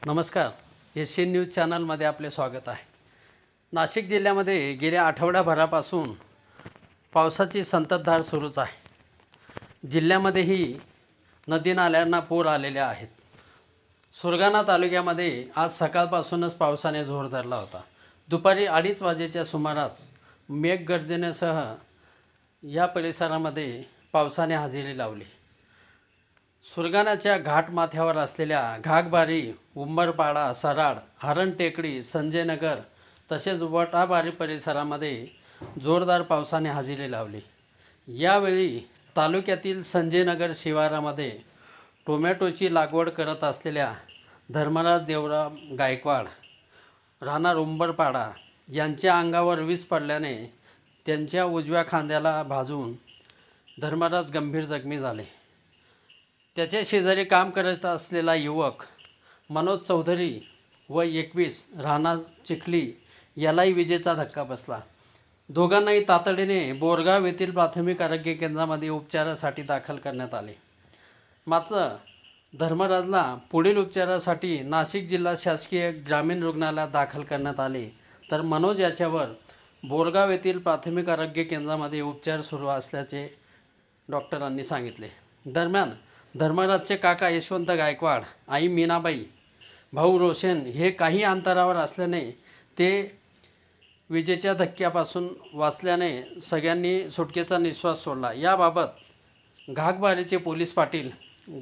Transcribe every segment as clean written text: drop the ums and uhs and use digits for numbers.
नमस्कार, Asian news चॅनलमध्ये आपले स्वागत आहे। नाशिक जिल्ह्यामध्ये गेल्या आठवड्याभरापासून पावसाची संततधार सुरूच आहे। जिल्ह्यामध्येही नदी नाल्यांना पूर आलेले आहेत। सुरगाणा तालुक्यामध्ये आज सकाळपासूनच पावसाने जोर धरला होता। दुपारी 2:30 वाजेच्या सुमारास मेघगर्जनेसह या परिसरामध्ये पावसाने हजेरी लावली। सुरगाणाच्या घाटमाथ्यावर असलेल्या घागबारी, उंबरपाडा, सराड, हरण टेकडी, संजयनगर तसेच वटाबारी परिसरामध्ये जोरदार पावसाने हजेरी लावली। यावेळी तालुक्यातील संजयनगर शिवारामध्ये टोमॅटोची लागवड करत असलेल्या धर्मराज देवराम गायकवाड, राहणार उंबरपाडा यांच्या अंगावर वीज पडल्याने त्यांच्या उजव्या खांद्याला भाजून धर्मराज गंभीर जखमी झाले। त्याच्या शेजारी काम करत असलेला युवक मनोज चौधरी व 21 राहणार चिखली यालाही विजेचा धक्का बसला। दोघांनाही तातडीने बोरगाव येथील प्राथमिक आरोग्य केंद्रामध्ये उपचारासाठी दाखल करण्यात आले। मात्र धर्मराजला पुढील उपचारासाठी नाशिक जिल्हा शासकीय ग्रामीण रुग्णालयात दाखल करण्यात आले, तर मनोज याच्यावर बोरगाव येथील प्राथमिक आरोग्य केंद्रामध्ये उपचार सुरू असल्याचे डॉक्टरांनी सांगितले। दरम्यान धर्मराजचे काका यशवंत गायकवाड, आई मीनाबाई, भाऊ रोशन हे काही अंतरावर असल्याने ते विजेच्या धक्क्यापासून वाचल्याने सगळ्यांनी सुटकेचा निश्वास सोडला। याबाबत घागबारीचे पोलीस पाटील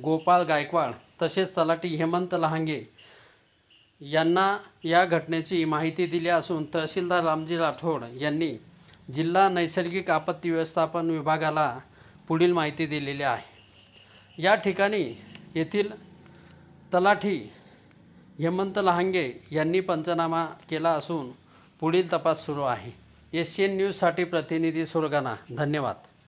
गोपाळ गायकवाड तसेच तलाठी हेमंत लहांगे यांना या घटनेची माहिती दिली असून तहसीलदार रामजी राठोड यांनी जिल्हा नैसर्गिक आपत्ती व्यवस्थापन विभागाला पुढील माहिती दिलेली आहे। या ठिकाणी येथील तलाठी हेमंत लहांगे यांनी पंचनामा केला असून पुढील तपास सुरू आहे। एशियन न्यूजसाठी प्रतिनिधी सुरगाणा। धन्यवाद।